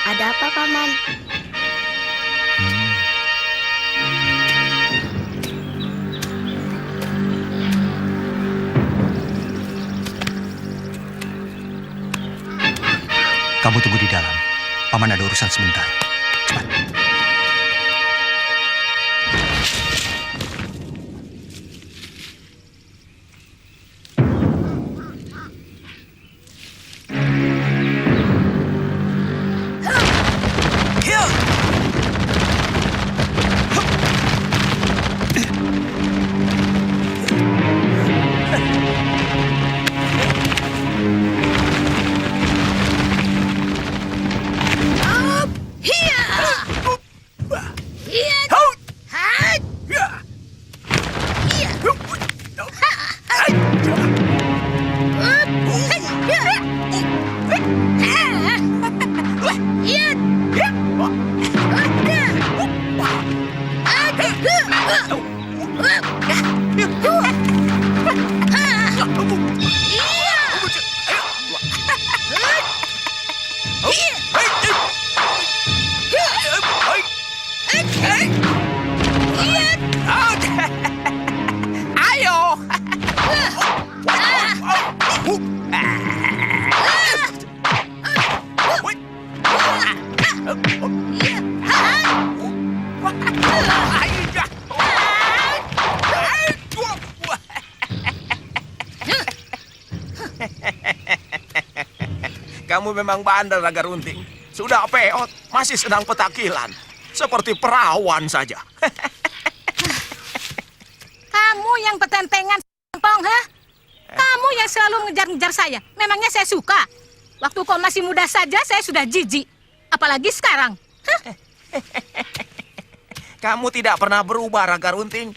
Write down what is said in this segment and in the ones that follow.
Ada apa, Paman? Kamu tunggu di dalam. Paman ada urusan sebentar. Cepat. Kamu memang bandel, Naga Runting. Sudah peot, masih sedang petakilan. Seperti perawan saja. Kamu yang petentengan, Pong, ha? Kamu yang selalu ngejar-ngejar saya. Memangnya saya suka? Waktu kau masih muda saja, saya sudah jijik. Apalagi sekarang. Kamu tidak pernah berubah, Naga Runting.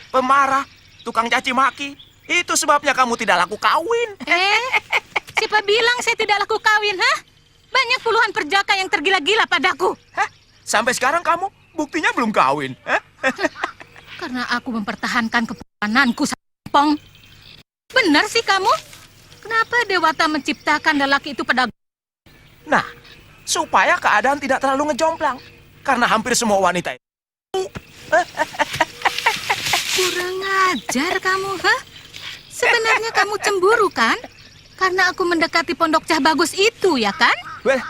Pemarah, tukang caci maki. Itu sebabnya kamu tidak laku kawin. Siapa bilang saya tidak laku kawin, ha? Banyak puluhan perjaka yang tergila-gila padaku. Hah? Sampai sekarang kamu buktinya belum kawin. Karena aku mempertahankan keponakanku, Pong. Benar sih kamu? Kenapa Dewata menciptakan lelaki itu pada... Nah, supaya keadaan tidak terlalu ngejomplang. Karena hampir semua wanita itu... Kurang ajar kamu, ha? Sebenarnya kamu cemburu, kan? Karena aku mendekati pondok Cah Bagus itu, ya kan? Weh,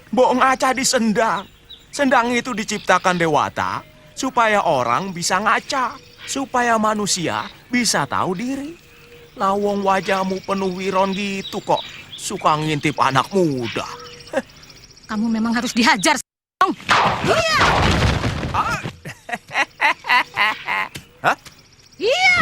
bohong aja di sendang. Sendang itu diciptakan Dewata supaya orang bisa ngaca, supaya manusia bisa tahu diri. Lawong wajahmu penuh wiron gitu kok, suka ngintip anak muda. Kamu memang harus dihajar, Song. Iya. Hah? Iya.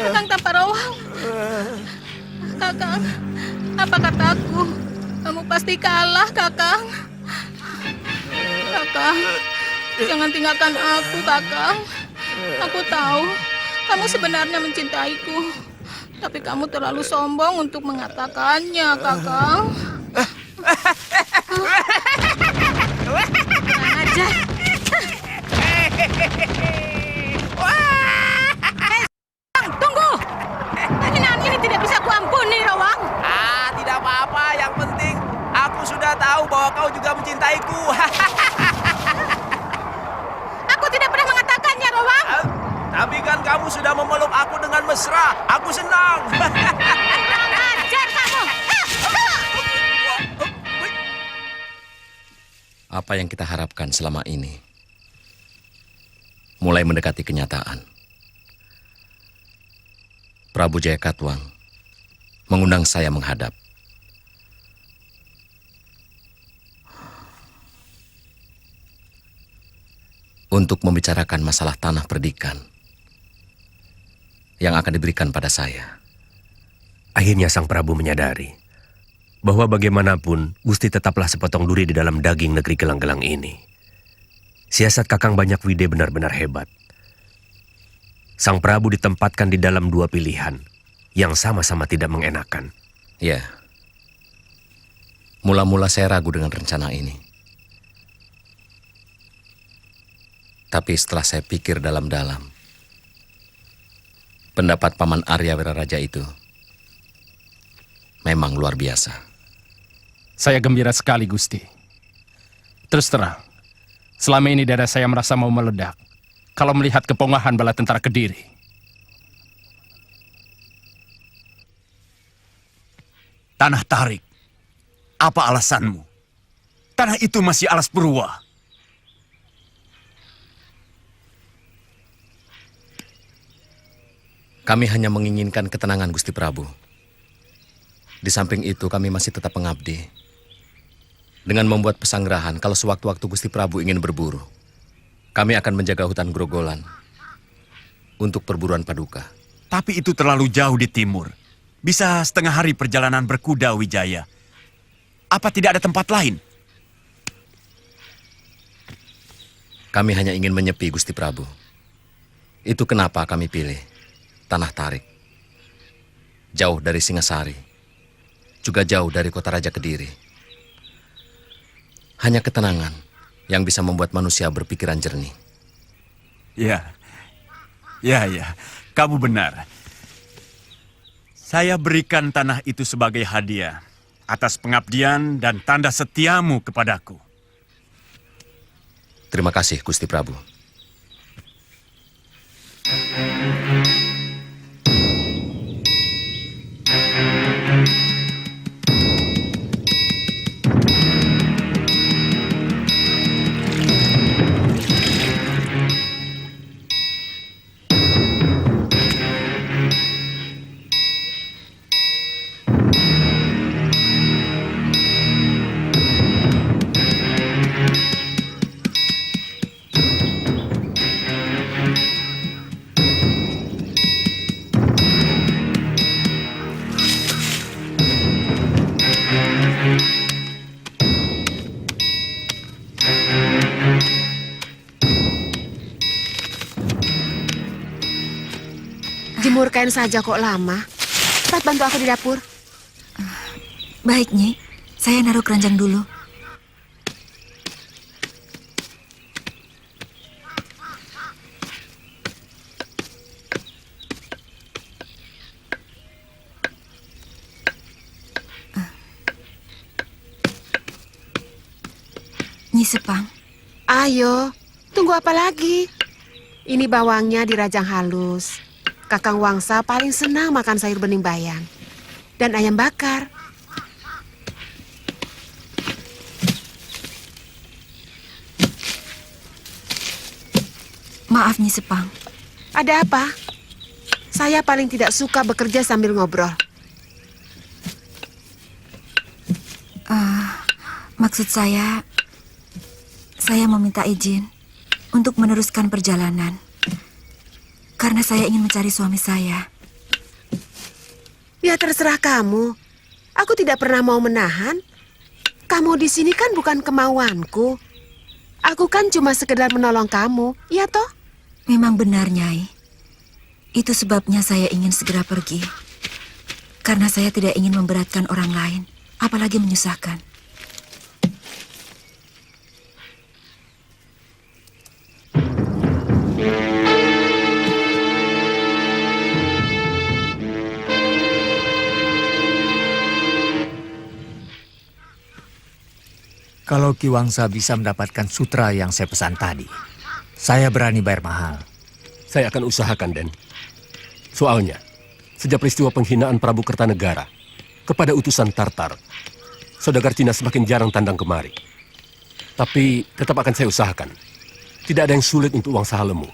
Kakang Tamparawang. Kakang, apa kataku? Kamu pasti kalah, Kakang. Kakang, jangan tinggalkan aku, Kakang. Aku tahu kamu sebenarnya mencintaiku. Tapi kamu terlalu sombong untuk mengatakannya, Kakang. Kurang ajar. Tunggu! Penghinaan ini tidak bisa kuampuni, Rawang. Tidak apa-apa. Yang penting aku sudah tahu bahwa kau juga mencintaiku. Aku tidak pernah mengatakannya, Rawang. Tapi kan kamu sudah memeluk aku dengan mesra. Aku senang. Kurang ajar kamu. Apa yang kita harapkan selama ini mulai mendekati kenyataan. Prabu Jayakatwang mengundang saya menghadap. Untuk membicarakan masalah tanah perdikan. yang akan diberikan pada saya. Akhirnya Sang Prabu menyadari bahwa bagaimanapun Gusti tetaplah sepotong duri di dalam daging negeri gelang-gelang ini. Siasat Kakang Banyak Wide benar-benar hebat. Sang Prabu ditempatkan di dalam dua pilihan yang sama-sama tidak mengenakan. Ya, mula-mula saya ragu dengan rencana ini. Tapi setelah saya pikir dalam-dalam, pendapat Paman Arya Wiraraja itu memang luar biasa. Saya gembira sekali, Gusti. Terus terang, selama ini dada saya merasa mau meledak kalau melihat kepongahan bala tentara Kediri. Tanah Tarik, apa alasanmu? Tanah itu masih alas Purwa. Kami hanya menginginkan ketenangan, Gusti Prabu. Di samping itu kami masih tetap mengabdi. Dengan membuat pesanggrahan kalau sewaktu-waktu Gusti Prabu ingin berburu, kami akan menjaga hutan Grogolan untuk perburuan Paduka. Tapi itu terlalu jauh di timur. Bisa setengah hari perjalanan berkuda, Wijaya. Apa tidak ada tempat lain? Kami hanya ingin menyepi, Gusti Prabu. Itu kenapa kami pilih Tanah Tarik. Jauh dari Singasari, juga jauh dari kota Raja Kediri. Hanya ketenangan yang bisa membuat manusia berpikiran jernih. Ya, kamu benar. Saya berikan tanah itu sebagai hadiah atas pengabdian dan tanda setiamu kepadaku. Terima kasih, Gusti Prabu. Jemur kain saja kok lama. Cepat bantu aku di dapur. Baik, Nyi. Saya naruh keranjang dulu. Nyi Sepang. Ayo, tunggu apa lagi? Ini bawangnya dirajang halus. Kakang Wangsa paling senang makan sayur bening bayam. Dan ayam bakar. Maaf, Nyi Sepang. Ada apa? Saya paling tidak suka bekerja sambil ngobrol. Maksud saya meminta izin untuk meneruskan perjalanan. Karena saya ingin mencari suami saya. Ya terserah kamu. Aku tidak pernah mau menahan. Kamu di sini kan bukan kemauanku. Aku kan cuma sekedar menolong kamu, ya toh? Memang benar, Nyai. Itu sebabnya saya ingin segera pergi. Karena saya tidak ingin memberatkan orang lain, apalagi menyusahkan. Kalau Ki Wangsa bisa mendapatkan sutra yang saya pesan tadi, saya berani bayar mahal. Saya akan usahakan, Den. Soalnya, sejak peristiwa penghinaan Prabu Kertanegara kepada utusan Tartar, saudagar Cina semakin jarang tandang kemari. Tapi tetap akan saya usahakan. Tidak ada yang sulit untuk Wangsa Halemu.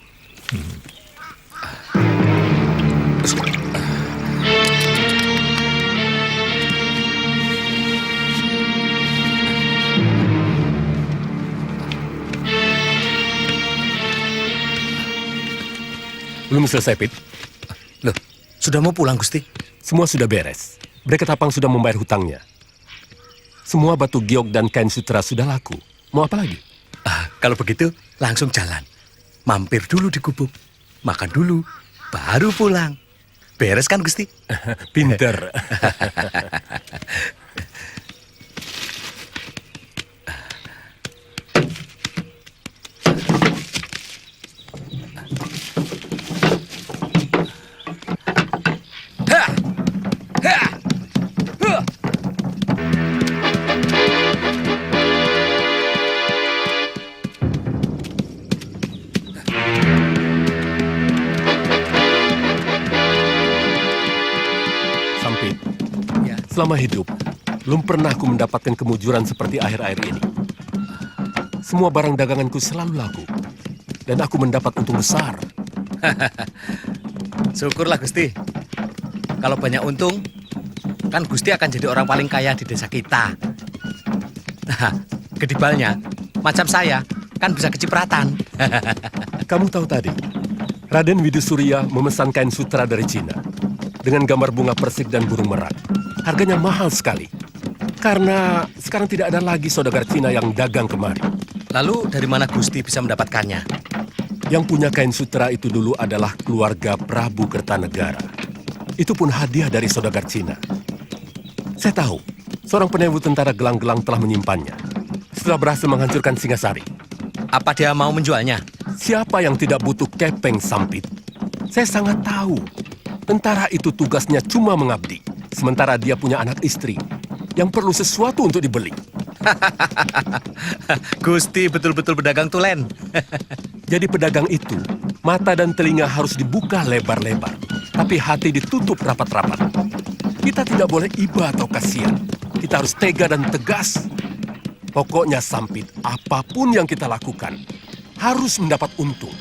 Belum selesai, Pit. Loh, Sudah mau pulang, Gusti? Semua sudah beres. Breket Apang sudah membayar hutangnya. Semua batu giok dan kain sutra sudah laku. Mau apa lagi? Kalau begitu, langsung jalan. Mampir dulu di gubuk. Makan dulu, baru pulang. Beres kan, Gusti? Pinter. Sampit, selama hidup, belum pernah aku mendapatkan kemujuran seperti akhir-akhir ini. Semua barang daganganku selalu laku, dan aku mendapat untung besar. Syukurlah, Gusti. Kalau banyak untung, kan Gusti akan jadi orang paling kaya di desa kita. Kedibalnya, macam saya, kan bisa kecipratan. Kamu tahu tadi, Raden Widusurya memesan kain sutra dari Cina dengan gambar bunga persik dan burung merak. Harganya mahal sekali, karena sekarang tidak ada lagi saudagar Cina yang dagang kemari. Lalu dari mana Gusti bisa mendapatkannya? Yang punya kain sutra itu dulu adalah keluarga Prabu Kertanegara. Itu pun hadiah dari saudagar Cina. Saya tahu, seorang penewu tentara gelang-gelang telah menyimpannya. Setelah berhasil menghancurkan Singasari. Apa dia mau menjualnya? Siapa yang tidak butuh kepeng, Sampit? Saya sangat tahu. Tentara itu tugasnya cuma mengabdi. Sementara dia punya anak istri yang perlu sesuatu untuk dibeli. Gusti betul-betul pedagang tulen. Jadi pedagang itu, mata dan telinga harus dibuka lebar-lebar. Tapi hati ditutup rapat-rapat. Kita tidak boleh iba atau kasihan. Kita harus tega dan tegas. Pokoknya Sampit, apapun yang kita lakukan, harus mendapat untung.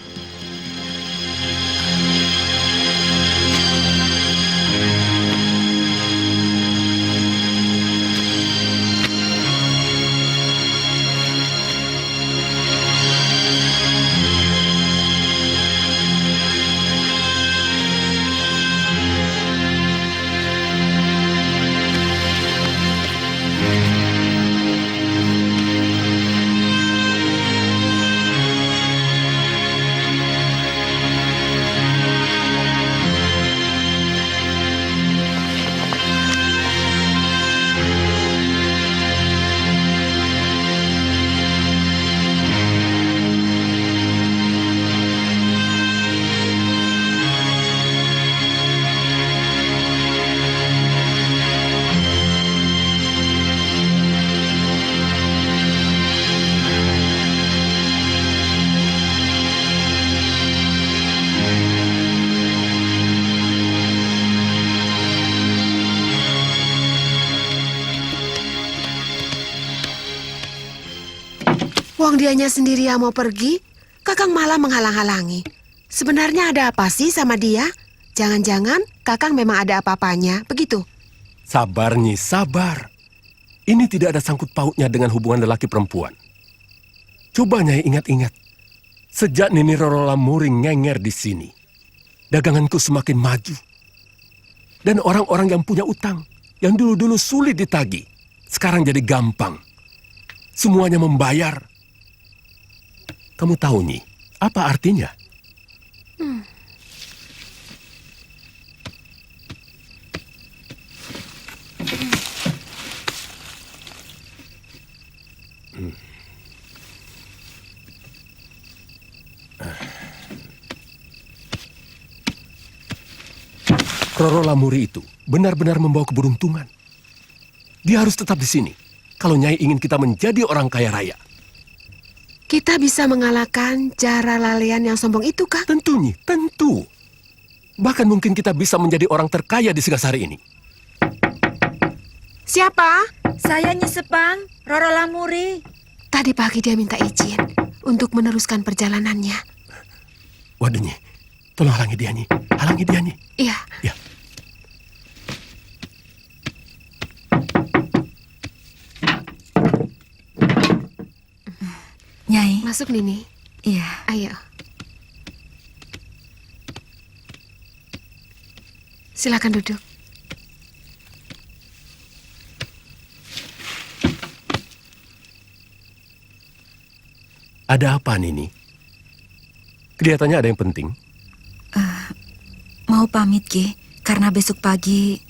Wong dianya sendiri yang mau pergi, Kakang malah menghalang-halangi. Sebenarnya ada apa sih sama dia? Jangan-jangan Kakang memang ada apa-apanya, begitu? Sabar, Nyi, sabar. Ini tidak ada sangkut pautnya dengan hubungan lelaki perempuan. Coba Nyai ingat-ingat. Sejak Nini Roro Lamuring ngenger di sini, daganganku semakin maju. Dan orang-orang yang punya utang, yang dulu-dulu sulit ditagih, sekarang jadi gampang. Semuanya membayar. Kamu tahu, Nyi, apa artinya? Roro Lamuri itu benar-benar membawa keberuntungan. Dia harus tetap di sini kalau Nyai ingin kita menjadi orang kaya raya. Kita bisa mengalahkan Jara Lalean yang sombong itu, Kang? Tentu, Nyi, tentu. Bahkan mungkin kita bisa menjadi orang terkaya di Singasari ini. Siapa? Saya Nyi Sepang, Roro Lamuri. Tadi pagi dia minta izin untuk meneruskan perjalanannya. Waduh, Nyi, tolong halangi dia, Nyi. Halangi dia, Nyi. Iya. Ya. Nyai. Masuk, Nini. Iya. Ayo. Silakan duduk. Ada apa, Nini? Kelihatannya ada yang penting. Mau pamit, Ki, karena besok pagi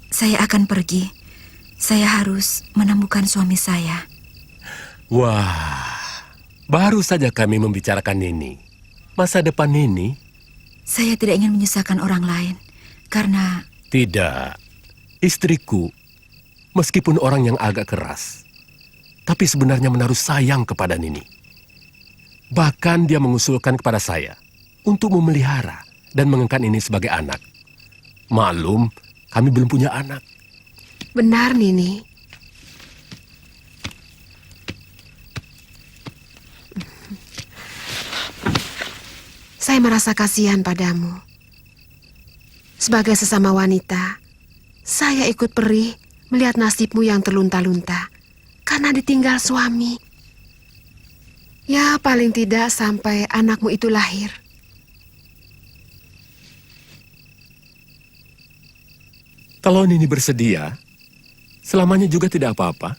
saya akan pergi. Saya harus menemukan suami saya. Wah, baru saja kami membicarakan Nini. Masa depan Nini? Saya tidak ingin menyusahkan orang lain, karena... Tidak. Istriku, meskipun orang yang agak keras, tapi sebenarnya menaruh sayang kepada Nini. Bahkan dia mengusulkan kepada saya untuk memelihara dan mengangkat Nini sebagai anak. Maklum, kami belum punya anak. Benar, Nini. Saya merasa kasihan padamu. Sebagai sesama wanita, saya ikut perih melihat nasibmu yang terlunta-lunta karena ditinggal suami. Ya, paling tidak sampai anakmu itu lahir. Kalau Nini bersedia, selamanya juga tidak apa-apa.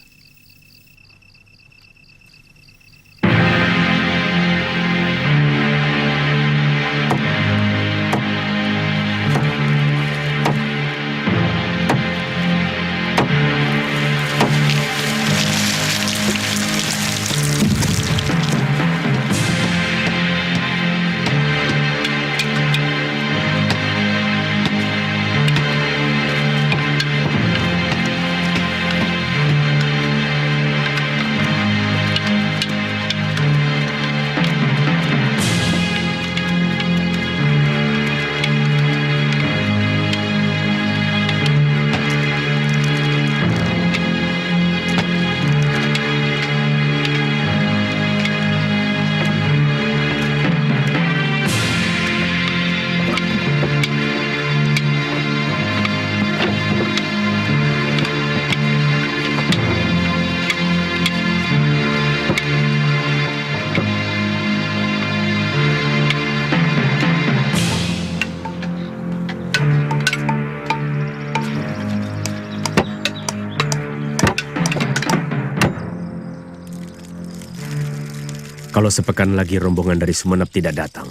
Kalau sepekan lagi rombongan dari Sumenep tidak datang,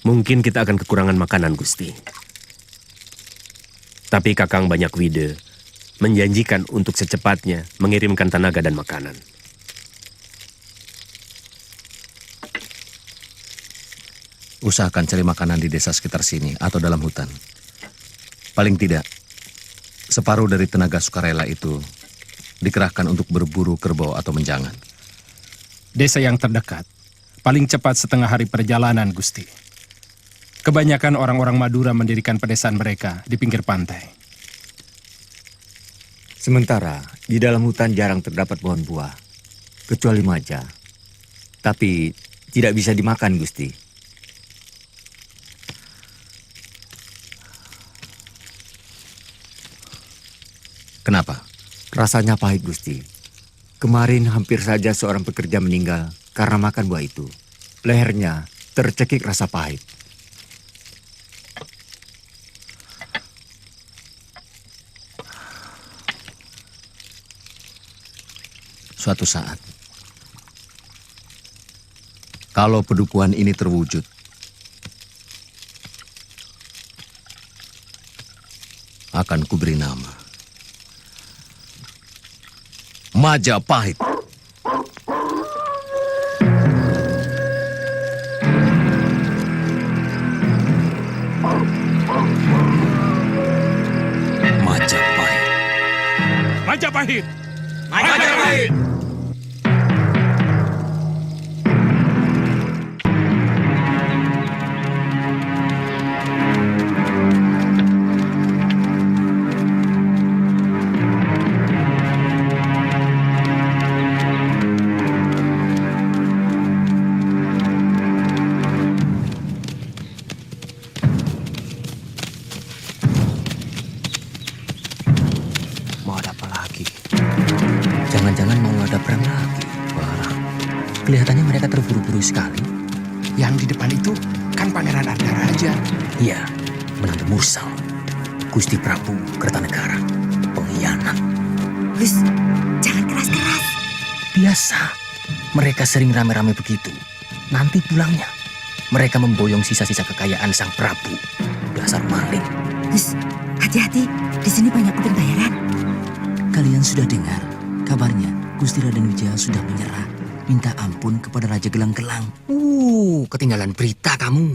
mungkin kita akan kekurangan makanan, Gusti. Tapi Kakang Banyak Wide menjanjikan untuk secepatnya mengirimkan tenaga dan makanan. Usahakan cari makanan di desa sekitar sini atau dalam hutan. Paling tidak, separuh dari tenaga sukarela itu dikerahkan untuk berburu kerbau atau menjangan. Desa yang terdekat, paling cepat setengah hari perjalanan, Gusti. Kebanyakan orang-orang Madura mendirikan pedesaan mereka di pinggir pantai. Sementara di dalam hutan jarang terdapat pohon buah, kecuali maja. Tapi tidak bisa dimakan, Gusti. Kenapa? Rasanya pahit, Gusti. Kemarin hampir saja seorang pekerja meninggal karena makan buah itu. Lehernya tercekik rasa pahit. Suatu saat, kalau pedukuhan ini terwujud, akan kuberi nama Majapahit. Majapahit. Majapahit! Majapahit! Jangan-jangan mau ada perang lagi. Wah, kelihatannya mereka terburu-buru sekali. Yang di depan itu kan Pangeran Ardaraja. Iya, menantu Mursal, Gusti Prabu Kertanegara, pengkhianat. Gus, jangan keras-keras. Biasa, mereka sering rame-rame begitu. Nanti pulangnya, mereka memboyong sisa-sisa kekayaan sang Prabu. Dasar maling. Gus, hati-hati. Di sini banyak kuping bayaran. Kalian sudah dengar kabarnya Gusti Raden Wijaya sudah menyerah, minta ampun kepada Raja Gelang-Gelang. Ketinggalan berita kamu.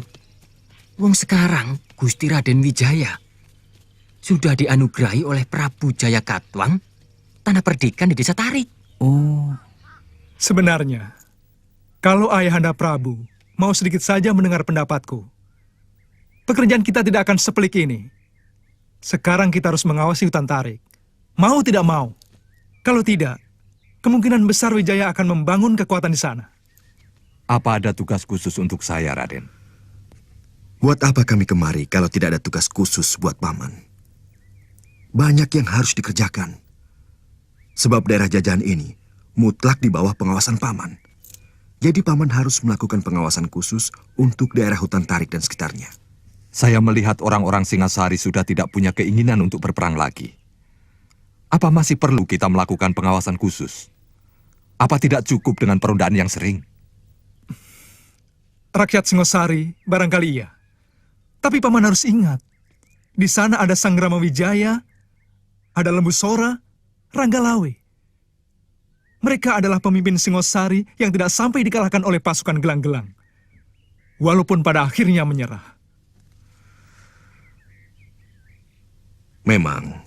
Wong sekarang Gusti Raden Wijaya sudah dianugerahi oleh Prabu Jaya Katwang tanah perdikan di Desa Tarik. Sebenarnya, kalau Ayahanda Prabu mau sedikit saja mendengar pendapatku, pekerjaan kita tidak akan sepelik ini. Sekarang kita harus mengawasi hutan Tarik. Mau tidak mau. Kalau tidak, kemungkinan besar Wijaya akan membangun kekuatan di sana. Apa ada tugas khusus untuk saya, Raden? Buat apa kami kemari kalau tidak ada tugas khusus buat Paman? Banyak yang harus dikerjakan. Sebab daerah jajahan ini mutlak di bawah pengawasan Paman. Jadi Paman harus melakukan pengawasan khusus untuk daerah hutan Tarik dan sekitarnya. Saya melihat orang-orang Singasari sudah tidak punya keinginan untuk berperang lagi. Apa masih perlu kita melakukan pengawasan khusus? Apa tidak cukup dengan perundaan yang sering? Rakyat Singosari barangkali iya. Tapi Paman harus ingat, di sana ada Sang Rama Wijaya, ada Lembu Sora, Ranggalawe. Mereka adalah pemimpin Singosari yang tidak sampai dikalahkan oleh pasukan Gelang-Gelang. Walaupun pada akhirnya menyerah. Memang,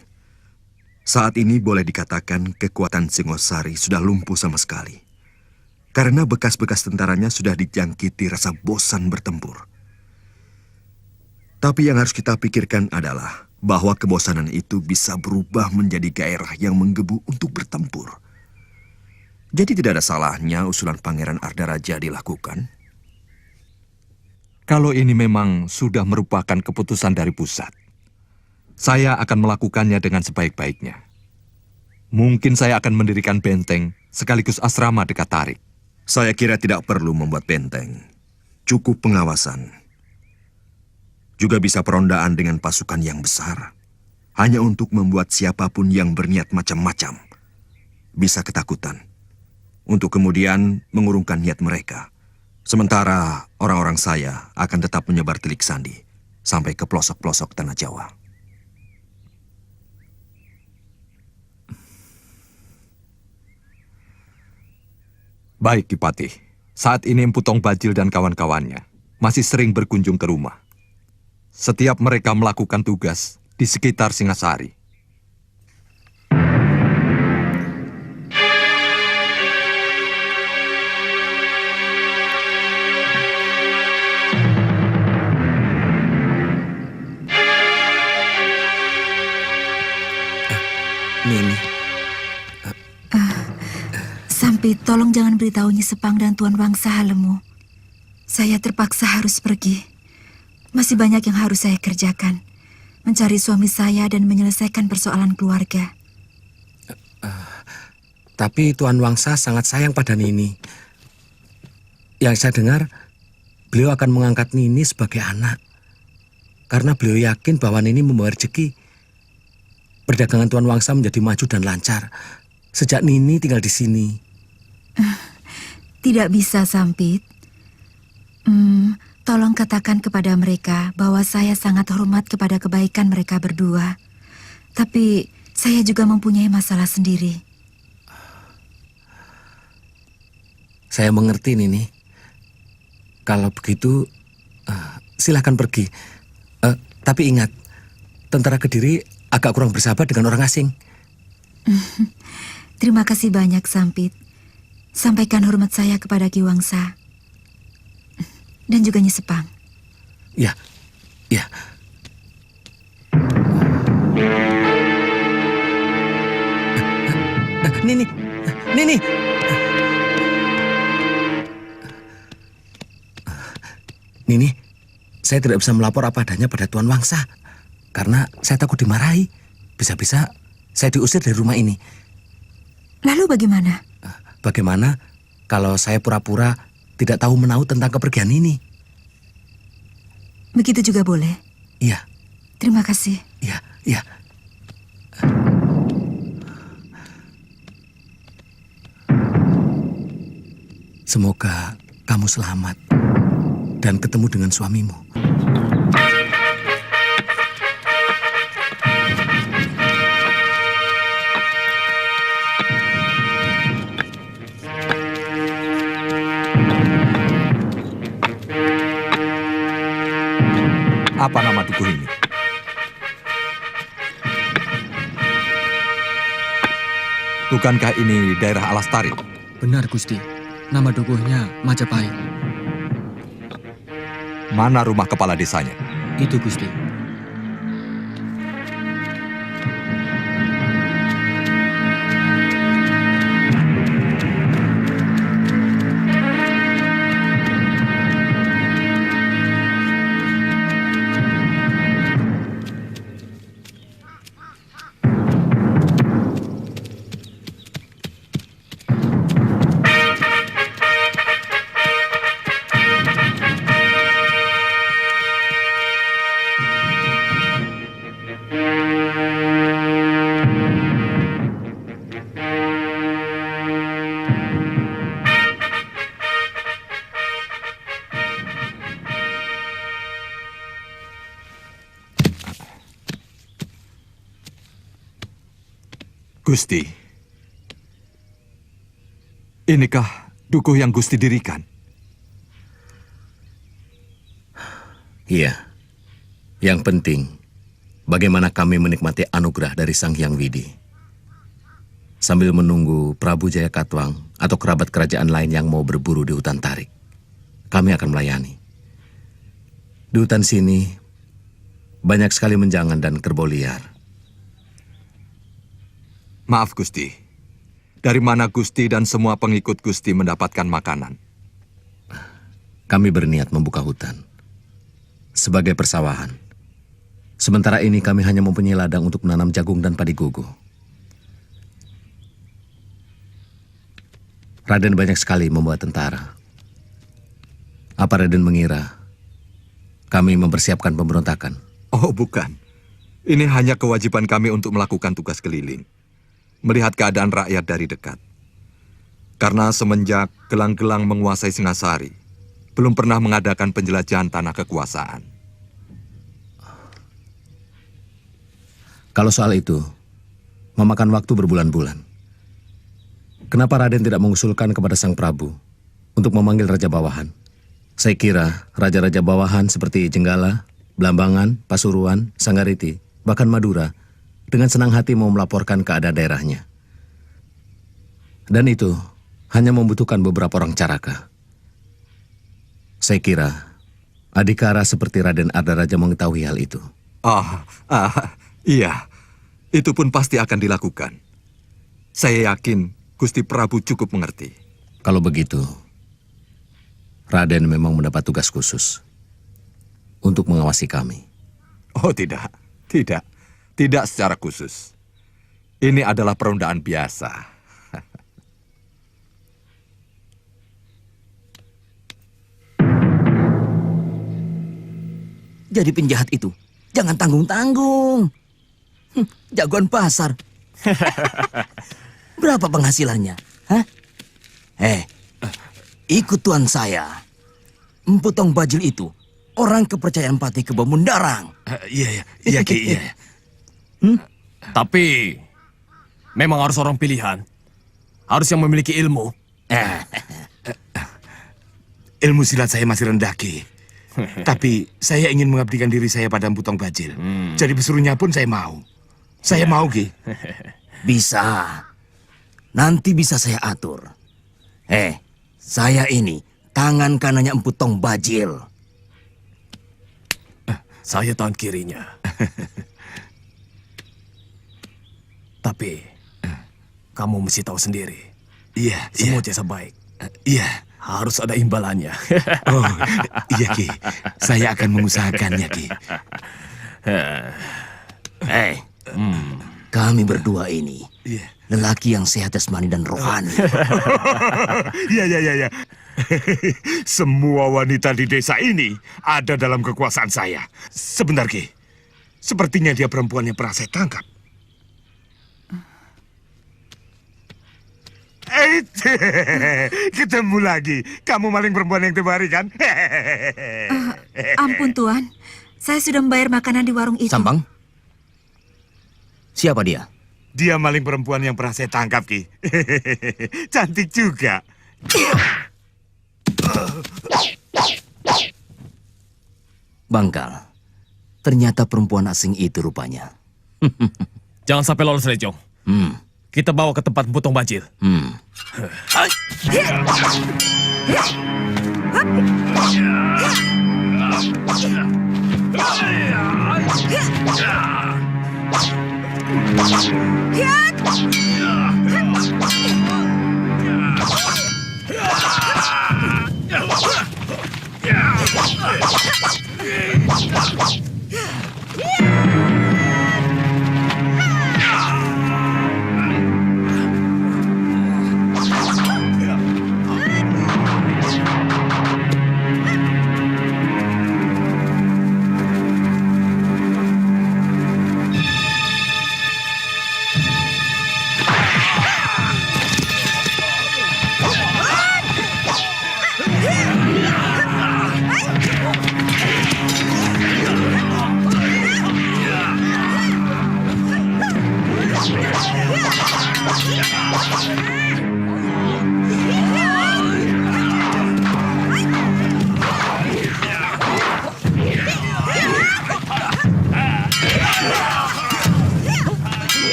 saat ini boleh dikatakan kekuatan Singosari sudah lumpuh sama sekali. Karena bekas-bekas tentaranya sudah dijangkiti rasa bosan bertempur. Tapi yang harus kita pikirkan adalah bahwa kebosanan itu bisa berubah menjadi gairah yang menggebu untuk bertempur. Jadi tidak ada salahnya usulan Pangeran Ardaraja dilakukan. Kalau ini memang sudah merupakan keputusan dari pusat, saya akan melakukannya dengan sebaik-baiknya. Mungkin saya akan mendirikan benteng sekaligus asrama dekat Tarik. Saya kira tidak perlu membuat benteng. Cukup pengawasan. Juga bisa perondaan dengan pasukan yang besar. Hanya untuk membuat siapapun yang berniat macam-macam bisa ketakutan. Untuk kemudian mengurungkan niat mereka. Sementara orang-orang saya akan tetap menyebar telik sandi sampai ke pelosok-pelosok tanah Jawa. Baik, Kipatih. Saat ini Empu Tong Bajil dan kawan-kawannya masih sering berkunjung ke rumah. Setiap mereka melakukan tugas di sekitar Singasari. Nini. Sampit, tolong jangan beritahu Nyi Sepang dan Tuan Wangsa halemu. Saya terpaksa harus pergi. Masih banyak yang harus saya kerjakan. Mencari suami saya dan menyelesaikan persoalan keluarga. Tapi Tuan Wangsa sangat sayang pada Nini. Yang saya dengar, beliau akan mengangkat Nini sebagai anak. Karena beliau yakin bahwa Nini membawa rezeki. Perdagangan Tuan Wangsa menjadi maju dan lancar sejak Nini tinggal di sini. Tidak bisa, Sampit. Tolong katakan kepada mereka bahwa saya sangat hormat kepada kebaikan mereka berdua. Tapi saya juga mempunyai masalah sendiri. Saya mengerti, Nini. Kalau begitu, silakan pergi. Tapi ingat, tentara Kediri agak kurang bersahabat dengan orang asing. Terima kasih banyak, Sampit. Sampaikan hormat saya kepada Ki Wangsa. Dan juga Nyi Sepang. Ya, ya. Nini, Nini. Nini, saya tidak bisa melapor apa adanya pada Tuan Wangsa. Karena saya takut dimarahi. Bisa-bisa saya diusir dari rumah ini. Lalu bagaimana? Bagaimana kalau saya pura-pura tidak tahu menahu tentang kepergian ini? Begitu juga boleh? Iya. Terima kasih. Ya. Semoga kamu selamat dan ketemu dengan suamimu. Apa nama dukuh ini? Bukankah ini daerah Alastari? Benar, Gusti. Nama dukuhnya Majapahit. Mana rumah kepala desanya? Itu, Gusti. Gusti, inikah dukuh yang Gusti dirikan? Iya. Yang penting, bagaimana kami menikmati anugerah dari Sang Hyang Widi. Sambil menunggu Prabu Jaya Katwang atau kerabat kerajaan lain yang mau berburu di hutan tarik, kami akan melayani. Di hutan sini, banyak sekali menjangan dan kerbau liar. Maaf Gusti, dari mana Gusti dan semua pengikut Gusti mendapatkan makanan? Kami berniat membuka hutan sebagai persawahan. Sementara ini kami hanya mempunyai ladang untuk menanam jagung dan padi gogo. Raden banyak sekali membuat tentara. Apa Raden mengira kami mempersiapkan pemberontakan? Oh bukan, ini hanya kewajiban kami untuk melakukan tugas keliling. Melihat keadaan rakyat dari dekat. Karena semenjak gelang-gelang menguasai Singasari, belum pernah mengadakan penjelajahan tanah kekuasaan. Kalau soal itu, memakan waktu berbulan-bulan. Kenapa Raden tidak mengusulkan kepada Sang Prabu untuk memanggil Raja Bawahan? Saya kira Raja-Raja Bawahan seperti Jenggala, Blambangan, Pasuruan, Sanggariti, bahkan Madura, dengan senang hati mau melaporkan keadaan daerahnya. Dan itu hanya membutuhkan beberapa orang caraka. Saya kira Adhikara seperti Raden Ardaraja mengetahui hal itu. Iya, itu pun pasti akan dilakukan. Saya yakin Gusti Prabu cukup mengerti. Kalau begitu, Raden memang mendapat tugas khusus untuk mengawasi kami. Oh tidak. Tidak secara khusus. Ini adalah perundaan biasa. Jadi penjahat itu, jangan tanggung-tanggung. Jagoan pasar. Berapa penghasilannya? Hah? Ikut tuan saya. Empu Tong Bajil itu, orang kepercayaan Patih Kebo Mundarang. Iya Ki, iya. Tapi memang harus orang pilihan. Harus yang memiliki ilmu. Ilmu silat saya masih rendah, Ki. Tapi saya ingin mengabdikan diri saya pada Empu Tong Bajil. Jadi pesuruhnya pun saya mau. Saya mau, Ki. Bisa. Nanti bisa saya atur. Saya ini tangan kanannya Empu Tong Bajil. Saya tangan kirinya. Tapi kamu mesti tahu sendiri. Iya. Semua jasa baik. Iya. Harus ada imbalannya. Oh, iya Ki. Saya akan mengusahakannya, Ki. Kami berdua ini lelaki yang sehat jasmani dan rohani. Iya. Semua wanita di desa ini ada dalam kekuasaan saya. Sebentar, Ki. Sepertinya dia perempuan yang pernah saya tangkap. Ketemu lagi. Kamu maling perempuan yang temari kan? Ampun Tuan, saya sudah membayar makanan di warung itu. Sambang? Siapa dia? Dia maling perempuan yang pernah saya tangkap, Ki. Cantik juga. Bangkal. Ternyata perempuan asing itu rupanya. Jangan sampai lolos, Rejong. Kita bawa ke tempat potong bajil.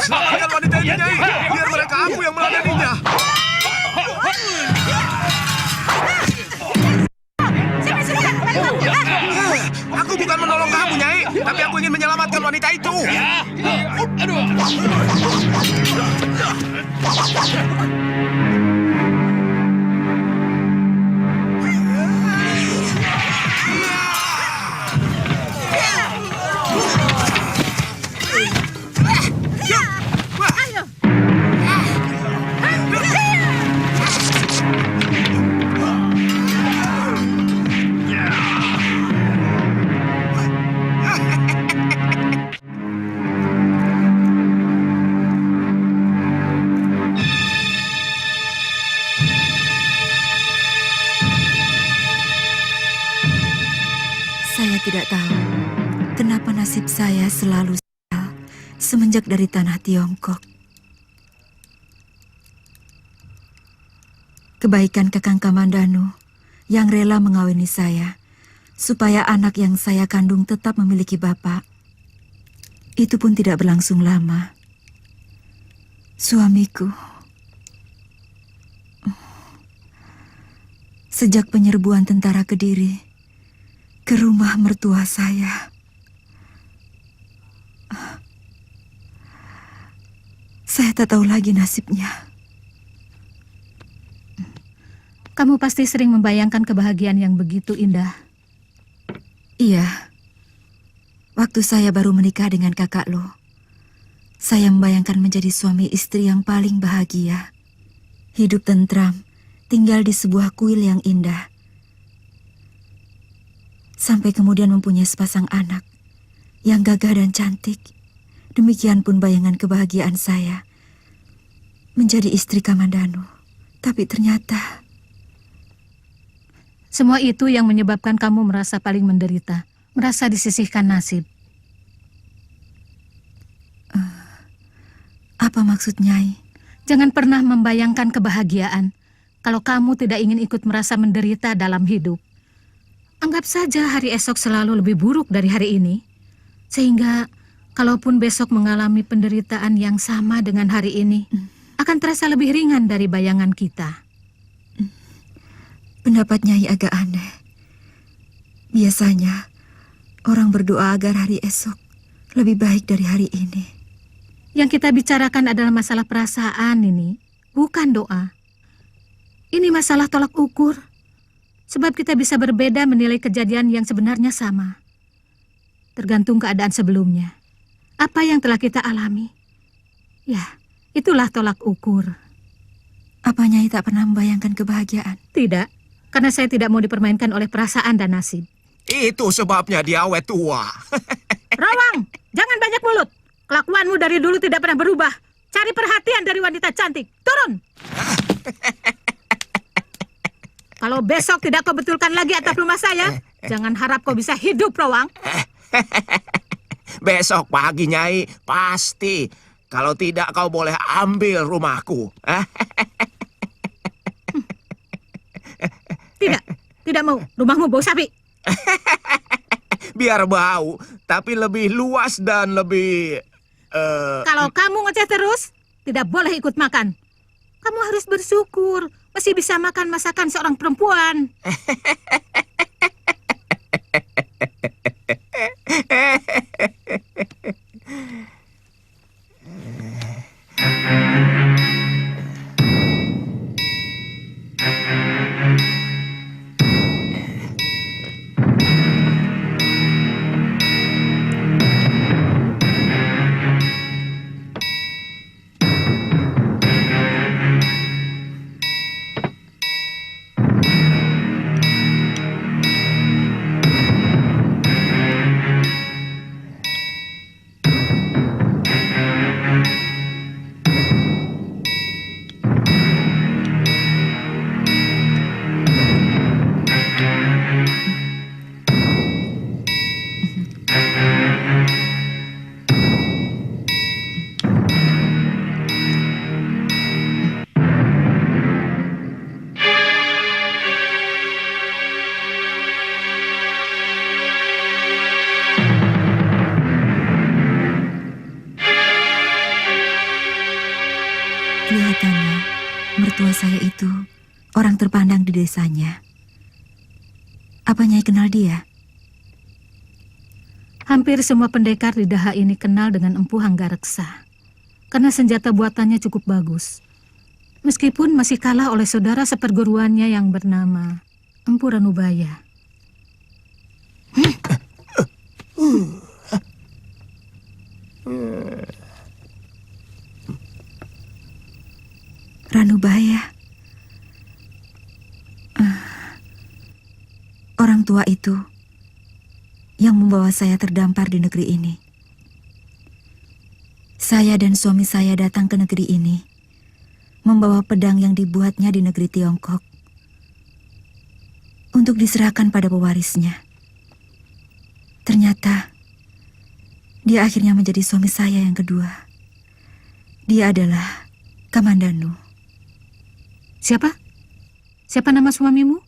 Selamatkan wanita ini, Nyai. Biar mereka aku yang meladeninya. Aku bukan menolong kamu, Nyai. Tapi aku ingin menyelamatkan wanita itu. Saya tidak tahu kenapa nasib saya selalu sial semenjak dari tanah Tiongkok. Kebaikan Kakang Kamandanu yang rela mengawini saya supaya anak yang saya kandung tetap memiliki bapak. Itu pun tidak berlangsung lama. Suamiku sejak penyerbuan tentara Kediri ke rumah mertua saya. Saya tak tahu lagi nasibnya. Kamu pasti sering membayangkan kebahagiaan yang begitu indah. Iya. Waktu saya baru menikah dengan kakak lo, saya membayangkan menjadi suami istri yang paling bahagia. Hidup tentram, tinggal di sebuah kuil yang indah. Sampai kemudian mempunyai sepasang anak yang gagah dan cantik. Demikian pun bayangan kebahagiaan saya menjadi istri Kamandanu. Tapi ternyata semua itu yang menyebabkan kamu merasa paling menderita, merasa disisihkan nasib. Apa maksud Nyai? Jangan pernah membayangkan kebahagiaan kalau kamu tidak ingin ikut merasa menderita dalam hidup. Anggap saja hari esok selalu lebih buruk dari hari ini. Sehingga kalaupun besok mengalami penderitaan yang sama dengan hari ini, akan terasa lebih ringan dari bayangan kita. Pendapat Nyai agak aneh. Biasanya orang berdoa agar hari esok lebih baik dari hari ini. Yang kita bicarakan adalah masalah perasaan ini, bukan doa. Ini masalah tolak ukur. Sebab kita bisa berbeda menilai kejadian yang sebenarnya sama. Tergantung keadaan sebelumnya. Apa yang telah kita alami. Ya, Itulah tolak ukur. Apa Nyai tak pernah membayangkan kebahagiaan? Tidak, karena saya tidak mau dipermainkan oleh perasaan dan nasib. Itu sebabnya dia awet tua. Rawang, jangan banyak mulut. Kelakuanmu dari dulu tidak pernah berubah. Cari perhatian dari wanita cantik. Turun! Kalau besok tidak kau betulkan lagi atap rumah saya, jangan harap kau bisa hidup, Rawang. Besok pagi, Nyai, pasti. Kalau tidak, kau boleh ambil rumahku. Tidak mau. Rumahmu bau sapi. Biar bau, tapi lebih luas dan lebih... Kalau kamu ngeceh terus, tidak boleh ikut makan. Kamu harus bersyukur. Masih bisa makan masakan seorang perempuan. Kelihatannya, mertua saya itu orang terpandang di desanya. Apa Nyai kenal dia? Hampir semua pendekar di Daha ini kenal dengan Empu Hanggareksa. Karena senjata buatannya cukup bagus. Meskipun masih kalah oleh saudara seperguruannya yang bernama Empu Ranubaya. Ranubaya. Orang tua itu yang membawa saya terdampar di negeri ini. Saya dan suami saya datang ke negeri ini membawa pedang yang dibuatnya di negeri Tiongkok untuk diserahkan pada pewarisnya. Ternyata dia akhirnya menjadi suami saya yang kedua. Dia adalah Kamandanu. Siapa? Siapa nama suamimu?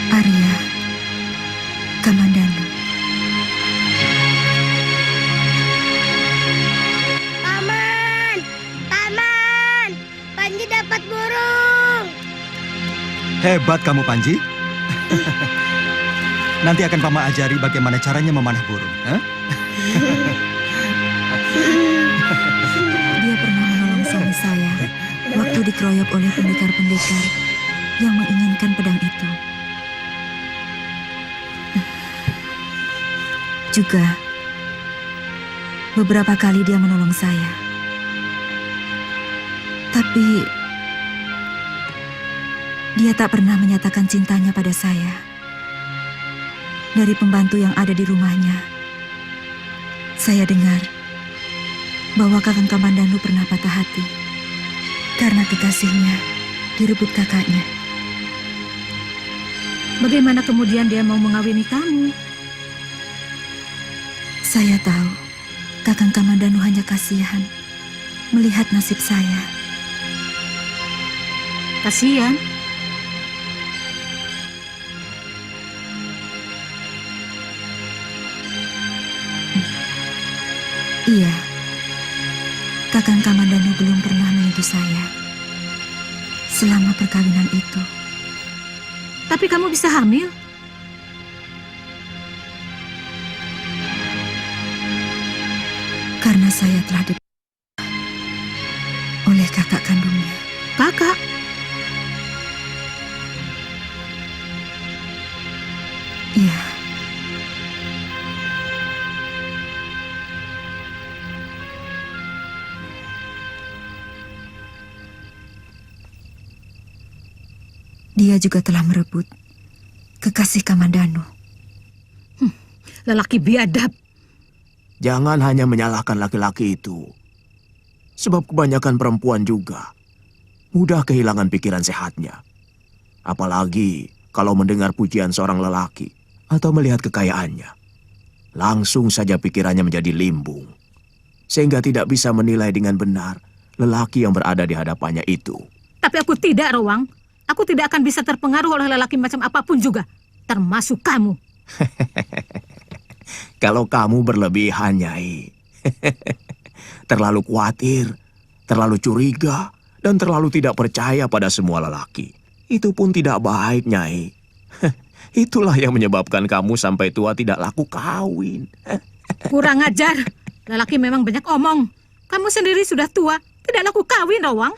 Arya Kamandanu. Paman! Paman! Panji dapat burung! Hebat kamu, Panji. Nanti akan Paman ajari bagaimana caranya memanah burung. Dia pernah menolong suami saya waktu dikeroyok oleh pendekar-pendekar yang menginginkan pedang itu. Juga beberapa kali dia menolong saya. Tapi dia tak pernah menyatakan cintanya pada saya. Dari pembantu yang ada di rumahnya, saya dengar bahwa Kakang Kamandanu pernah patah hati karena kekasihnya direbut kakaknya. Bagaimana kemudian dia mau mengawini kamu? Saya tahu Kakang Kamandanu hanya kasihan melihat nasib saya. Kasihan? Iya, Kakang Kamandanu belum pernah menyentuh saya selama perkawinan itu. Tapi kamu bisa hamil? Karena saya telah oleh kakak kandungnya. Kakak? Iya. Dia juga telah merebut kekasih Kamandanu. Lelaki biadab. Jangan hanya menyalahkan laki-laki itu. Sebab kebanyakan perempuan juga mudah kehilangan pikiran sehatnya. Apalagi kalau mendengar pujian seorang lelaki atau melihat kekayaannya. Langsung saja pikirannya menjadi limbung. Sehingga tidak bisa menilai dengan benar lelaki yang berada di hadapannya itu. Tapi aku tidak, Rowang. Aku tidak akan bisa terpengaruh oleh lelaki macam apapun juga. Termasuk kamu. Kalau kamu berlebihan, Nyai. Terlalu khawatir, terlalu curiga, dan terlalu tidak percaya pada semua lelaki. Itu pun tidak baik, Nyai. Itulah yang menyebabkan kamu sampai tua tidak laku kawin. Kurang ajar. Lelaki memang banyak omong. Kamu sendiri sudah tua, tidak laku kawin, Rowang.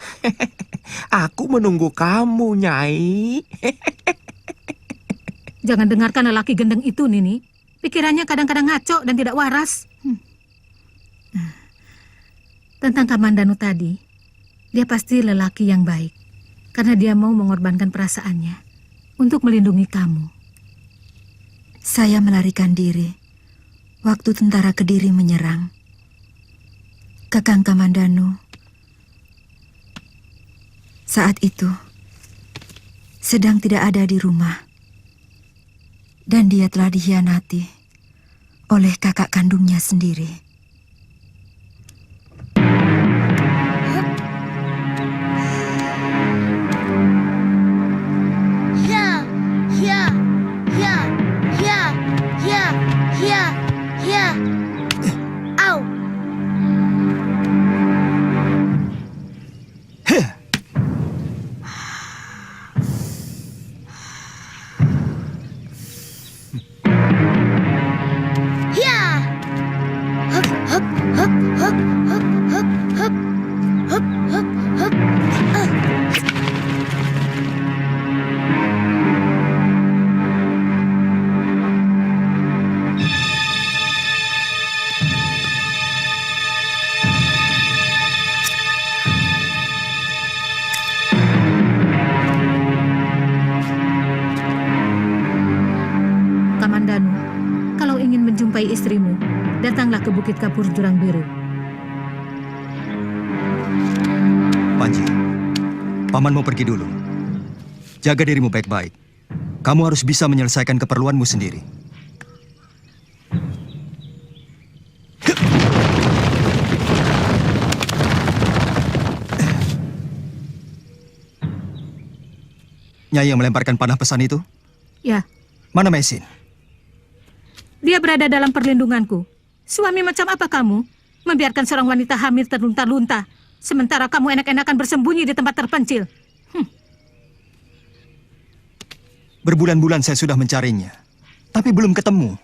Aku menunggu kamu, Nyai. Jangan dengarkan lelaki gendeng itu, Nini. Pikirannya kadang-kadang ngaco dan tidak waras. Tentang Kamandanu tadi, dia pasti lelaki yang baik. Karena dia mau mengorbankan perasaannya untuk melindungi kamu. Saya melarikan diri waktu tentara Kediri menyerang. Kakang Kamandanu saat itu sedang tidak ada di rumah. Dan dia telah dikhianati oleh kakak kandungnya sendiri. Ya, ya, ya, ya, ya, ya, ya. Au. Ya. Hup, hup, hup, hup, hup, hup, hup. Hup, hup, hup. Kamandanu, kalau ingin menjumpai istrimu, datanglah ke Bukit Kapur Jurang Biru. Panji, Paman mau pergi dulu. Jaga dirimu baik-baik. Kamu harus bisa menyelesaikan keperluanmu sendiri. Nyai yang melemparkan panah pesan itu? Ya, Mana Mesin? dia berada dalam perlindunganku. Suami macam apa kamu? Membiarkan seorang wanita hamil terlunta-lunta, sementara kamu enak-enakan bersembunyi di tempat terpencil. Berbulan-bulan saya sudah mencarinya, tapi belum ketemu.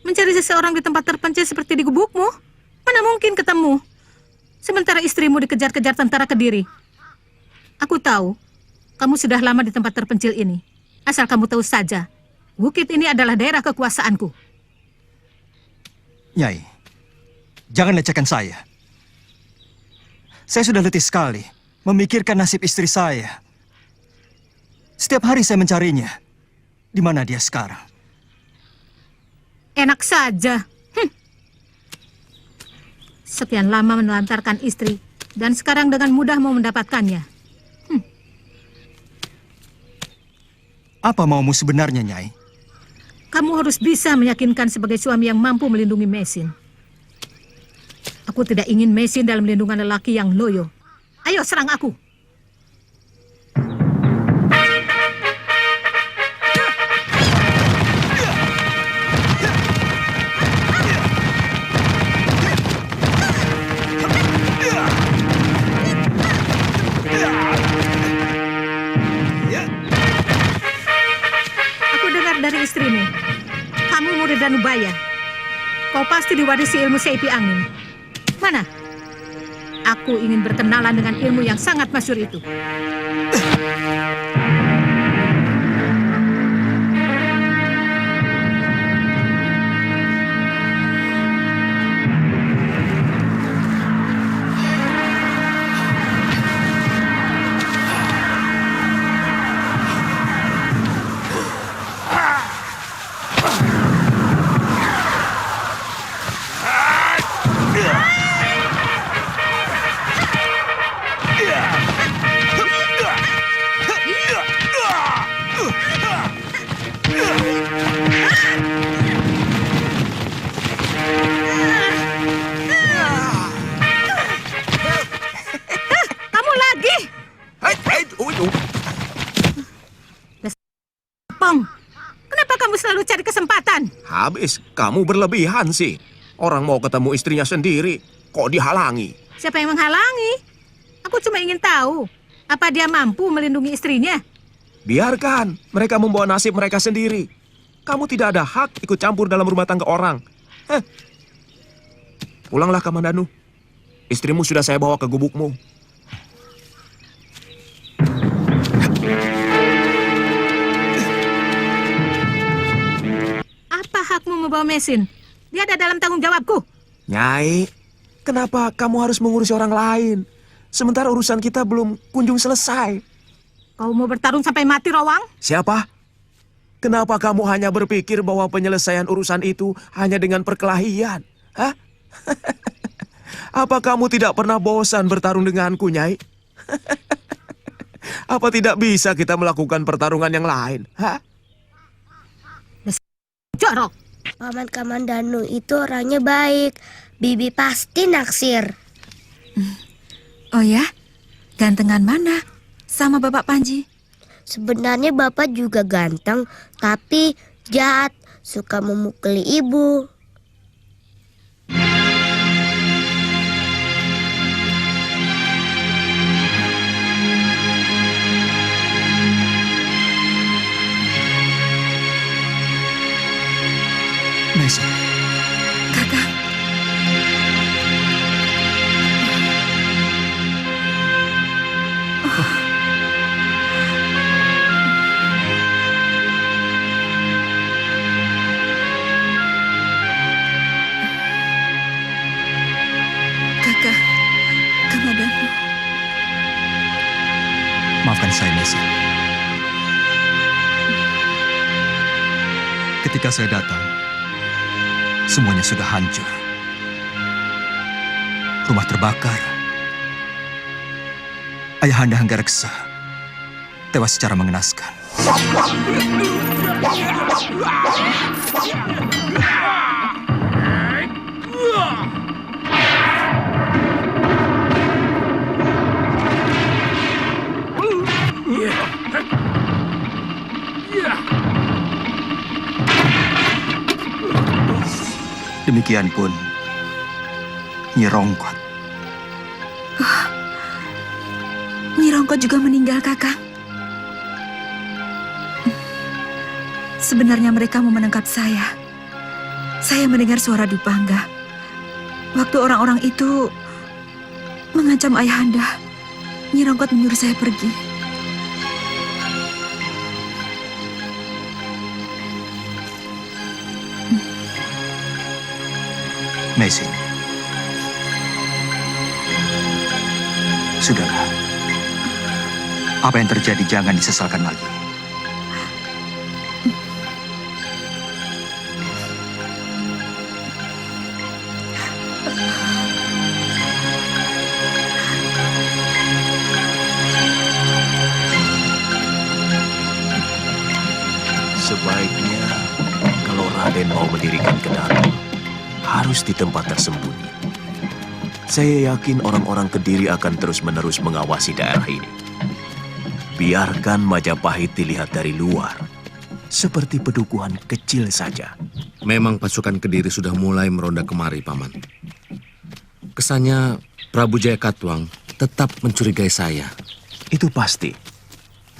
Mencari seseorang di tempat terpencil seperti di gubukmu? Mana mungkin ketemu? Sementara istrimu dikejar-kejar tentara Kediri. Aku tahu, kamu sudah lama di tempat terpencil ini. Asal kamu tahu saja, bukit ini adalah daerah kekuasaanku. Nyai, jangan lecehkan saya. Saya sudah letih sekali memikirkan nasib istri saya. Setiap hari saya mencarinya. Di mana dia sekarang? Enak saja. Sekian lama menelantarkan istri, dan sekarang dengan mudah mau mendapatkannya. Apa maumu sebenarnya, Nyai? Kamu harus bisa meyakinkan sebagai suami yang mampu melindungi Mesin. Aku tidak ingin Mesin dalam lindungan lelaki yang loyo. Ayo serang aku. Aku dengar dari istrimu, kamu murid Danubaya. Kau pasti diwarisi ilmu seipi angin. Mana? Aku ingin berkenalan dengan ilmu yang sangat masyhur itu. Wis, kamu berlebihan sih. Orang mau ketemu istrinya sendiri, kok dihalangi? Siapa yang menghalangi? Aku cuma ingin tahu, apa dia mampu melindungi istrinya? Biarkan, mereka membawa nasib mereka sendiri. Kamu tidak ada hak ikut campur dalam rumah tangga orang. Pulanglah, Kamandanu. Istrimu sudah saya bawa ke gubukmu. Apa hakmu membawa mesin? Dia ada dalam tanggung jawabku. Nyai, kenapa kamu harus mengurusi orang lain? Sementara urusan kita belum kunjung selesai. Kau mau bertarung sampai mati, Rawang? Siapa? Kenapa kamu hanya berpikir bahwa penyelesaian urusan itu hanya dengan perkelahian? Hah? Apa kamu tidak pernah bosan bertarung denganku, Nyai? Apa tidak bisa kita melakukan pertarungan yang lain? Hah? Jorok. Paman Kamandanu itu orangnya baik. Bibi pasti naksir. Oh ya? Gantengan mana? Sama Bapak Panji? Sebenarnya Bapak juga ganteng, tapi jahat, suka memukuli ibu. Nesa. Kakang. Kakak, Kamandanu. Maafkan saya, Nesa. Ketika saya datang, semuanya sudah hancur. Rumah terbakar. Ayahanda Hanggareksa tewas secara mengenaskan. Demikian pun Nyi Rongkot. Nyi Rongkot juga meninggal, Kakang. Sebenarnya mereka mau menangkap saya. Saya mendengar suara Dupangga. Waktu orang-orang itu mengancam ayahanda, Nyi Rongkot menyuruh saya pergi. Mesin. Sudahlah. Apa yang terjadi jangan disesalkan lagi. Sebaiknya kalau Raden mau mendirikan Kedari, harus di tempat tersembunyi. Saya yakin orang-orang Kediri akan terus-menerus mengawasi daerah ini. Biarkan Majapahit dilihat dari luar, seperti pedukuhan kecil saja. Memang pasukan Kediri sudah mulai meronda kemari, Paman. Kesannya Prabu Jayakatwang tetap mencurigai saya. Itu pasti.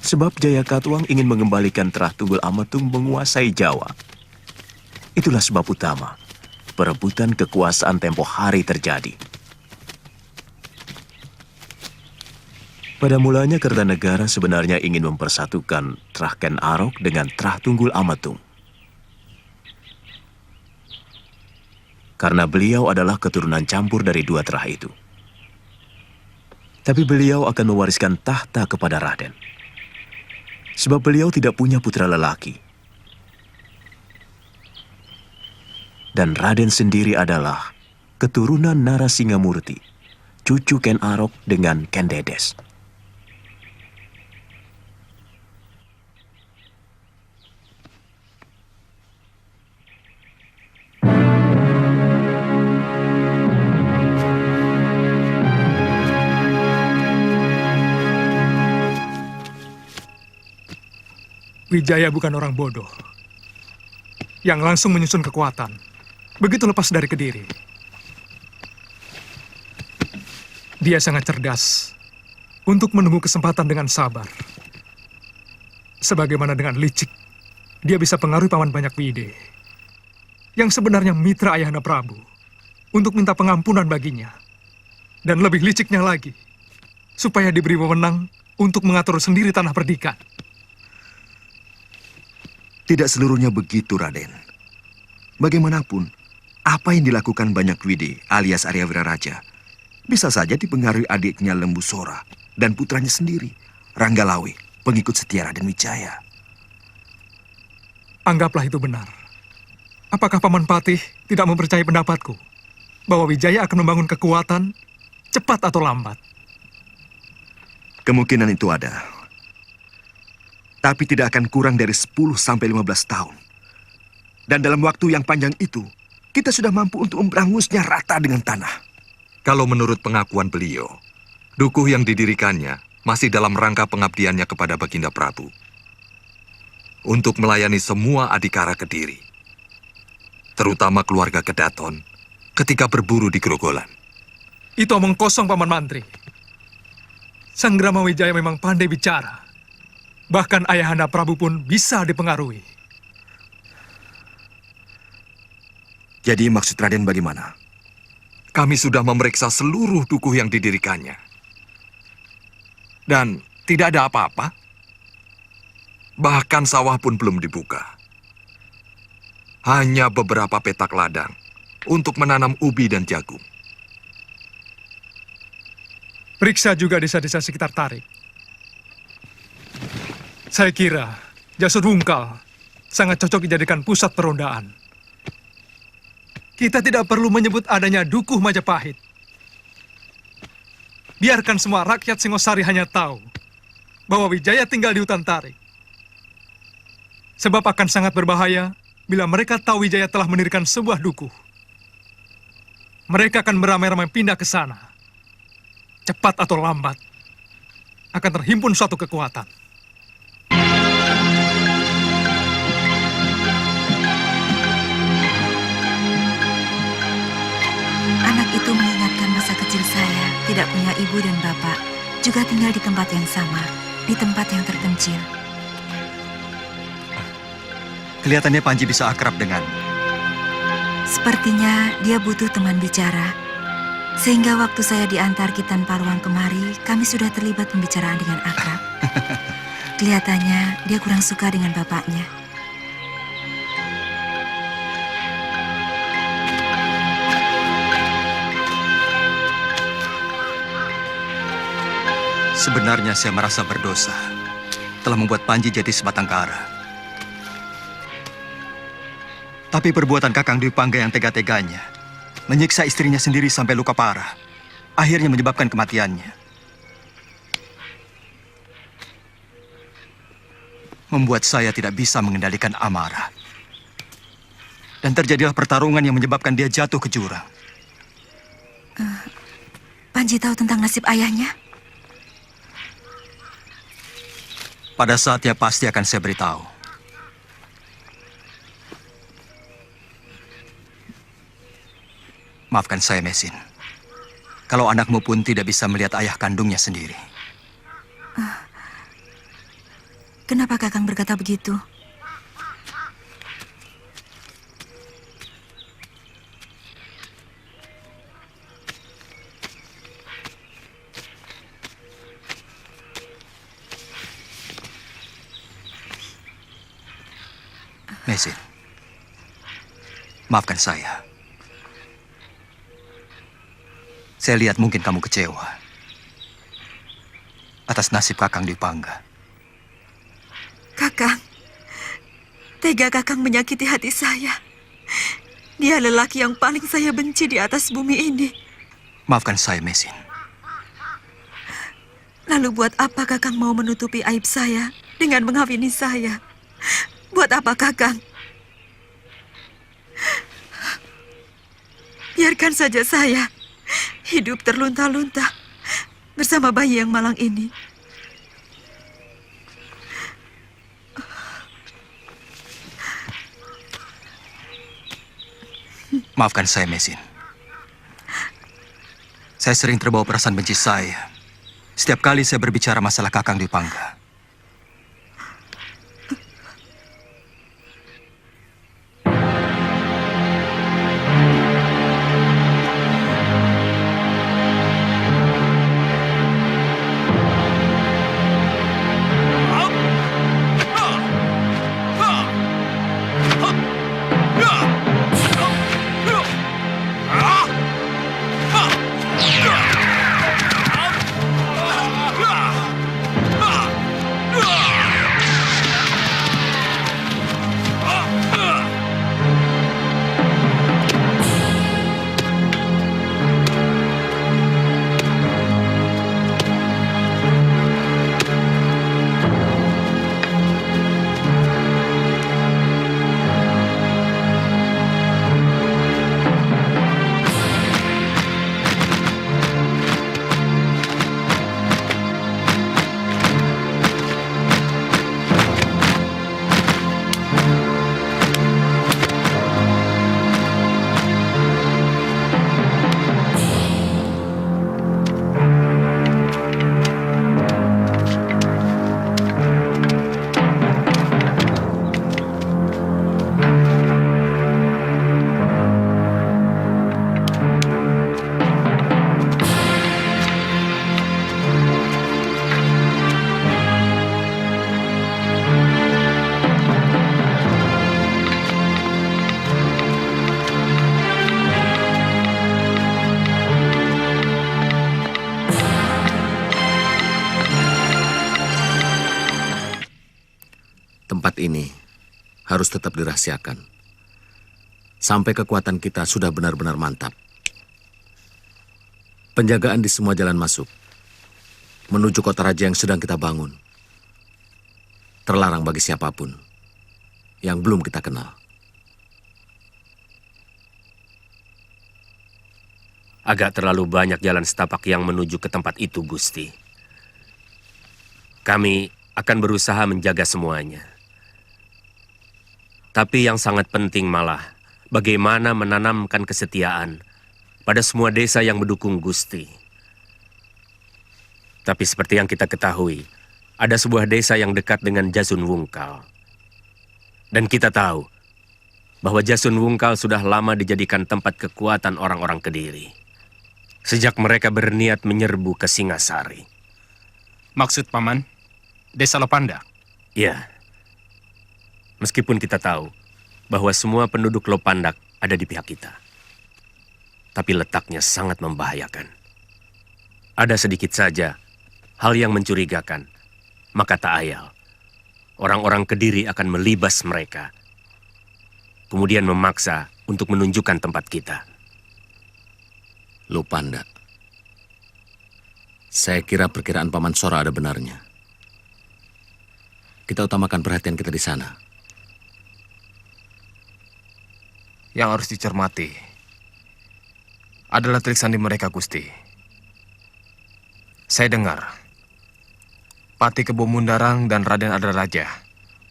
Sebab Jayakatwang ingin mengembalikan Trah Tunggul Ametung menguasai Jawa. Itulah sebab utama perebutan kekuasaan tempo hari terjadi. Pada mulanya Kertanegara sebenarnya ingin mempersatukan Trah Ken Arok dengan Trah Tunggul Ametung. Karena beliau adalah keturunan campur dari dua Trah itu. Tapi beliau akan mewariskan tahta kepada Raden. Sebab beliau tidak punya putra lelaki. Dan Raden sendiri adalah keturunan Narasingamurti, cucu Ken Arok dengan Ken Dedes. Wijaya bukan orang bodoh. yang langsung menyusun kekuatan. Begitu lepas dari Kediri. Dia sangat cerdas untuk menunggu kesempatan dengan sabar. Sebagaimana dengan licik, dia bisa pengaruhi Paman Banyak Wide, yang sebenarnya mitra Ayahanda Prabu, untuk minta pengampunan baginya. Dan lebih liciknya lagi, supaya diberi wewenang untuk mengatur sendiri tanah perdikan. Tidak seluruhnya begitu, Raden. Bagaimanapun, apa yang dilakukan Banyak Wide alias Arya Wiraraja bisa saja dipengaruhi adiknya Lembu Sora dan putranya sendiri, Ranggalawe, pengikut setia Raden Wijaya. Anggaplah itu benar. Apakah Paman Patih tidak mempercayai pendapatku bahwa Wijaya akan membangun kekuatan cepat atau lambat? Kemungkinan itu ada. Tapi tidak akan kurang dari 10 sampai 15 tahun. Dan dalam waktu yang panjang itu, kita sudah mampu untuk memberangusnya rata dengan tanah. Kalau menurut pengakuan beliau, dukuh yang didirikannya masih dalam rangka pengabdiannya kepada Baginda Prabu. Untuk melayani semua adikara Kediri. Terutama keluarga Kedaton ketika berburu di Grogolan. Itu omong kosong, Paman Mantri. Sang Rama Wijaya memang pandai bicara. Bahkan Ayahanda Prabu pun bisa dipengaruhi. Jadi maksud Raden bagaimana? Kami sudah memeriksa seluruh dukuh yang didirikannya. Dan tidak ada apa-apa. Bahkan sawah pun belum dibuka. Hanya beberapa petak ladang untuk menanam ubi dan jagung. Periksa juga desa-desa sekitar Tarik. Saya kira Jasur Wungkal sangat cocok dijadikan pusat perondaan. Kita tidak perlu menyebut adanya dukuh Majapahit. Biarkan semua rakyat Singosari hanya tahu bahwa Wijaya tinggal di hutan Tarik. Sebab akan sangat berbahaya bila mereka tahu Wijaya telah mendirikan sebuah dukuh. Mereka akan beramai-ramai pindah ke sana. Cepat atau lambat, akan terhimpun suatu kekuatan. Anak itu mengingatkan masa kecil saya, tidak punya ibu dan bapak, juga tinggal di tempat yang sama, di tempat yang terpencil. Kelihatannya Panji bisa akrab dengan. Sepertinya dia butuh teman bicara. Sehingga waktu saya diantar Kitan Parwang kemari, kami sudah terlibat pembicaraan dengan akrab. Kelihatannya dia kurang suka dengan bapaknya. Sebenarnya saya merasa berdosa telah membuat Panji jadi sebatang kara. Tapi perbuatan Kakang Dwi Pangga yang tega-teganya menyiksa istrinya sendiri sampai luka parah, akhirnya menyebabkan kematiannya. Membuat saya tidak bisa mengendalikan amarah. Dan terjadilah pertarungan yang menyebabkan dia jatuh ke jurang. Panji tahu tentang nasib ayahnya? Pada saatnya pasti akan saya beritahu. Maafkan saya, Mesin. Kalau anakmu pun tidak bisa melihat ayah kandungnya sendiri. Kenapa Kakang berkata begitu? Mesin, maafkan saya. Saya lihat mungkin kamu kecewa atas nasib Kakang Dwi Pangga. Kakang, tega Kakang menyakiti hati saya. Dia lelaki yang paling saya benci di atas bumi ini. Maafkan saya, Mesin. Lalu buat apa Kakang mau menutupi aib saya dengan mengawini saya? Buat apa Kakang? Biarkan saja saya hidup terlunta-lunta bersama bayi yang malang ini. Maafkan saya, Mesin. Saya sering terbawa perasaan benci saya. Setiap kali saya berbicara masalah Kakang Dwi Pangga. Tempat ini harus tetap dirahasiakan sampai kekuatan kita sudah benar-benar mantap. Penjagaan di semua jalan masuk menuju kota raja yang sedang kita bangun terlarang bagi siapapun yang belum kita kenal. Agak terlalu banyak jalan setapak yang menuju ke tempat itu, Gusti. Kami akan berusaha menjaga semuanya. Tapi yang sangat penting malah, bagaimana menanamkan kesetiaan pada semua desa yang mendukung Gusti. Tapi seperti yang kita ketahui, ada sebuah desa yang dekat dengan Jasun Wungkal. Dan kita tahu bahwa Jasun Wungkal sudah lama dijadikan tempat kekuatan orang-orang Kediri. Sejak mereka berniat menyerbu ke Singasari. Maksud Paman, Desa Lopandak? Ya. Meskipun kita tahu bahwa semua penduduk Lopandak ada di pihak kita. Tapi letaknya sangat membahayakan. Ada sedikit saja hal yang mencurigakan, maka tak ayal orang-orang Kediri akan melibas mereka, kemudian memaksa untuk menunjukkan tempat kita. Lopandak. Saya kira perkiraan Paman Sora ada benarnya. Kita utamakan perhatian kita di sana. Yang harus dicermati adalah trik sandi mereka, Gusti. Saya dengar Pati Kebo Mundarang dan Raden Adaraja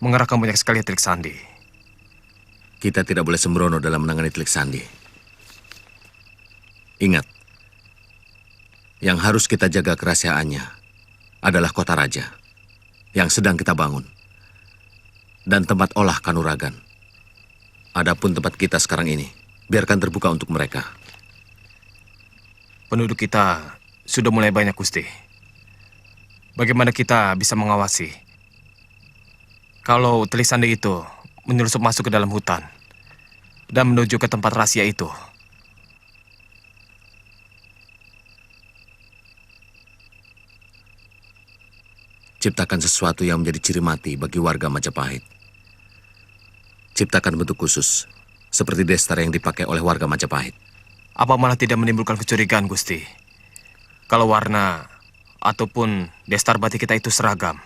mengerahkan banyak sekali trik sandi. Kita tidak boleh sembrono dalam menangani trik sandi. Ingat, yang harus kita jaga kerahasiaannya adalah kota raja yang sedang kita bangun dan tempat olah kanuragan. Adapun tempat kita sekarang ini, biarkan terbuka untuk mereka. Penduduk kita sudah mulai banyak, Gusti. Bagaimana kita bisa mengawasi kalau telik sandi itu menyelusup masuk ke dalam hutan dan menuju ke tempat rahasia itu? Ciptakan sesuatu yang menjadi ciri mati bagi warga Majapahit. Ciptakan bentuk khusus, seperti destar yang dipakai oleh warga Majapahit. Apa malah tidak menimbulkan kecurigaan, Gusti? Kalau warna ataupun destar batik kita itu seragam.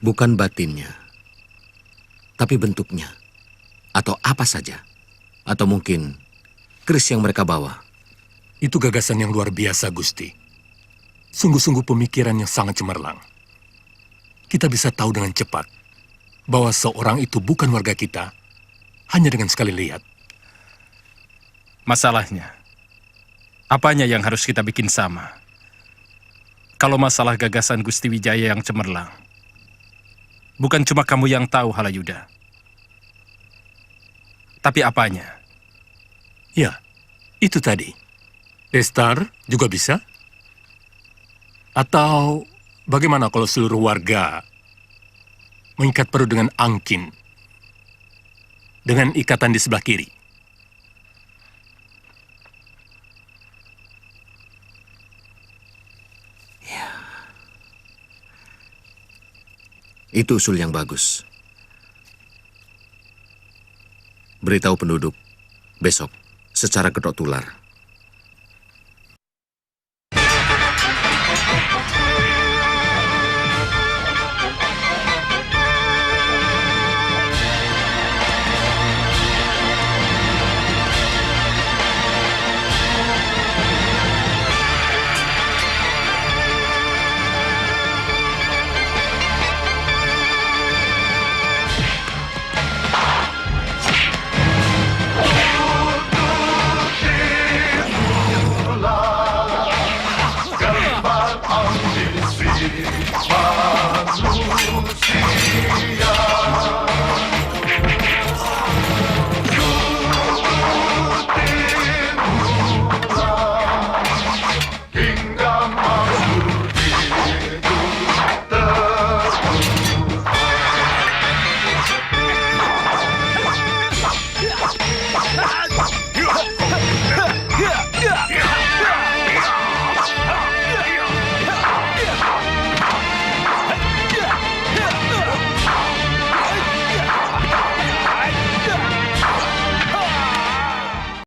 Bukan batinnya, tapi bentuknya. Atau apa saja. Atau mungkin keris yang mereka bawa. Itu gagasan yang luar biasa, Gusti. Sungguh-sungguh pemikiran yang sangat cemerlang. Kita bisa tahu dengan cepat bahwa seorang itu bukan warga kita hanya dengan sekali lihat. Masalahnya, apanya yang harus kita bikin sama? Kalau masalah gagasan Gusti Wijaya yang cemerlang, bukan cuma kamu yang tahu, Halayuda. Tapi apanya? Ya, itu tadi. Destar juga bisa? Atau bagaimana kalau seluruh warga mengikat perut dengan angkin dengan ikatan di sebelah kiri? Itu usul yang bagus. Beritahu penduduk besok secara kedok tular